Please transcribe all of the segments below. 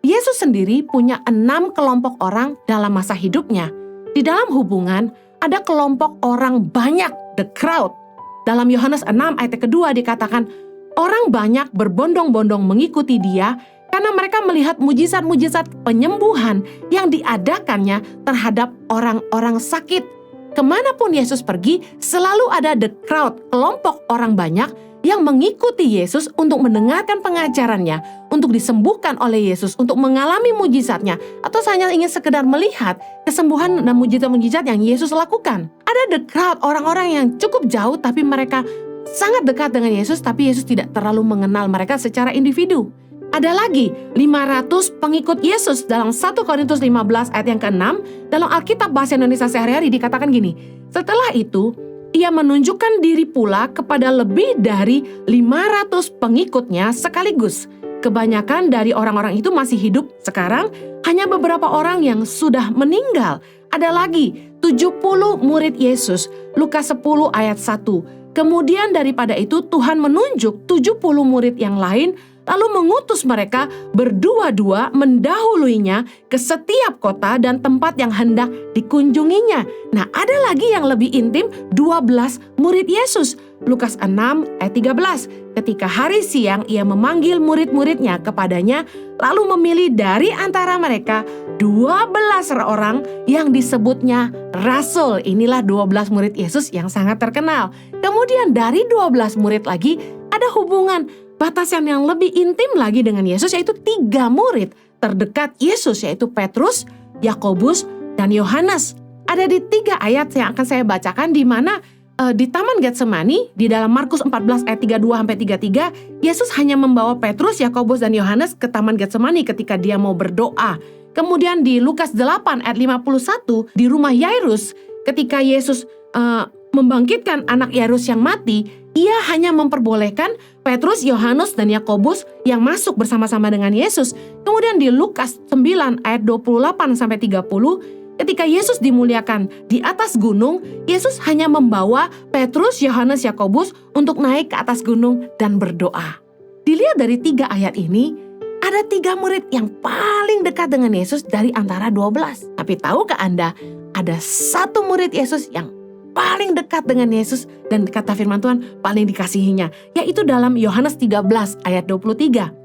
Yesus sendiri punya 6 kelompok orang dalam masa hidupnya. Di dalam hubungan, ada kelompok orang banyak, the crowd. Dalam Yohanes 6 ayat kedua dikatakan, orang banyak berbondong-bondong mengikuti dia karena mereka melihat mujizat-mujizat penyembuhan yang diadakannya terhadap orang-orang sakit. Kemanapun Yesus pergi, selalu ada the crowd, kelompok orang banyak yang mengikuti Yesus untuk mendengarkan pengajarannya, untuk disembuhkan oleh Yesus, untuk mengalami mujizatnya, atau hanya ingin sekedar melihat kesembuhan dan mujizat-mujizat yang Yesus lakukan. Ada the crowd, orang-orang yang cukup jauh tapi mereka sangat dekat dengan Yesus, tapi Yesus tidak terlalu mengenal mereka secara individu. Ada lagi 500 pengikut Yesus dalam 1 Korintus 15 ayat yang ke-6, dalam Alkitab Bahasa Indonesia sehari-hari dikatakan gini, setelah itu, ia menunjukkan diri pula kepada lebih dari 500 pengikutnya sekaligus. Kebanyakan dari orang-orang itu masih hidup sekarang, hanya beberapa orang yang sudah meninggal. Ada lagi 70 murid Yesus, Lukas 10 ayat 1. Kemudian daripada itu Tuhan menunjuk 70 murid yang lain, lalu mengutus mereka berdua-dua mendahuluinya ke setiap kota dan tempat yang hendak dikunjunginya. Nah, ada lagi yang lebih intim, 12 murid Yesus. Lukas 6 ayat 13. Ketika hari siang ia memanggil murid-muridnya kepadanya, lalu memilih dari antara mereka 12 orang yang disebutnya rasul. Inilah 12 murid Yesus yang sangat terkenal. Kemudian dari 12 murid lagi ada hubungan batasan yang lebih intim lagi dengan Yesus, yaitu 3 murid terdekat Yesus, yaitu Petrus, Yakobus, dan Yohanes. Ada di 3 ayat yang akan saya bacakan, di mana di Taman Getsemani, di dalam Markus 14 ayat 32-33, Yesus hanya membawa Petrus, Yakobus, dan Yohanes ke Taman Getsemani ketika dia mau berdoa. Kemudian di Lukas 8 ayat 51, di rumah Yairus, ketika Yesus membangkitkan anak Yairus yang mati, ia hanya memperbolehkan Petrus, Yohanes, dan Yakobus yang masuk bersama-sama dengan Yesus. Kemudian di Lukas 9 ayat 28-30, ketika Yesus dimuliakan di atas gunung, Yesus hanya membawa Petrus, Yohanes, Yakobus untuk naik ke atas gunung dan berdoa. Dilihat dari 3 ayat ini, ada 3 murid yang paling dekat dengan Yesus dari antara 12. Tapi tahukah Anda, ada 1 murid Yesus yang paling dekat dengan Yesus dan kata firman Tuhan paling dikasihinya, yaitu dalam Yohanes 13 ayat 23.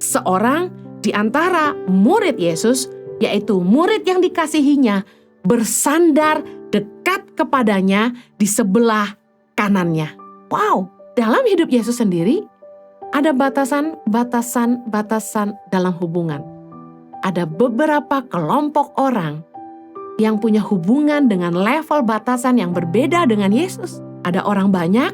Seorang di antara murid Yesus, yaitu murid yang dikasihinya, bersandar dekat kepadanya di sebelah kanannya. Wow, dalam hidup Yesus sendiri ada batasan dalam hubungan. Ada beberapa kelompok orang yang punya hubungan dengan level batasan yang berbeda dengan Yesus. Ada orang banyak,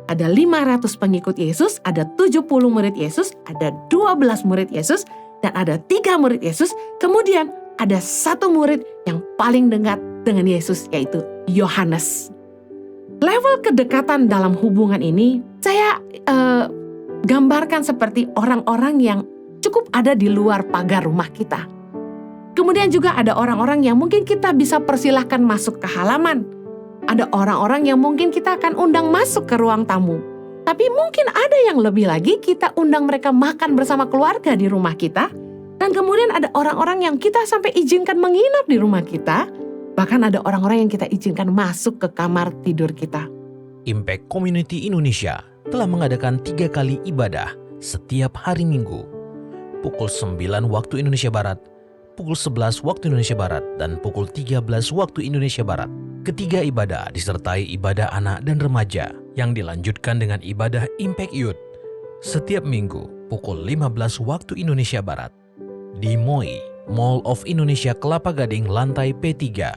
ada 500 pengikut Yesus, ada 70 murid Yesus, ada 12 murid Yesus, dan ada 3 murid Yesus. Kemudian ada 1 murid yang paling dekat dengan Yesus, yaitu Yohanes. Level kedekatan dalam hubungan ini saya gambarkan seperti orang-orang yang cukup ada di luar pagar rumah kita. Kemudian juga ada orang-orang yang mungkin kita bisa persilahkan masuk ke halaman. Ada orang-orang yang mungkin kita akan undang masuk ke ruang tamu. Tapi mungkin ada yang lebih lagi, kita undang mereka makan bersama keluarga di rumah kita. Dan kemudian ada orang-orang yang kita sampai izinkan menginap di rumah kita. Bahkan ada orang-orang yang kita izinkan masuk ke kamar tidur kita. Impact Community Indonesia telah mengadakan 3 kali ibadah setiap hari Minggu. Pukul 9 waktu Indonesia Barat, pukul 11 waktu Indonesia Barat, dan pukul 13 waktu Indonesia Barat. Ketiga ibadah disertai ibadah anak dan remaja yang dilanjutkan dengan ibadah Impact Youth setiap minggu pukul 15 waktu Indonesia Barat di MOI, Mall of Indonesia Kelapa Gading lantai P3,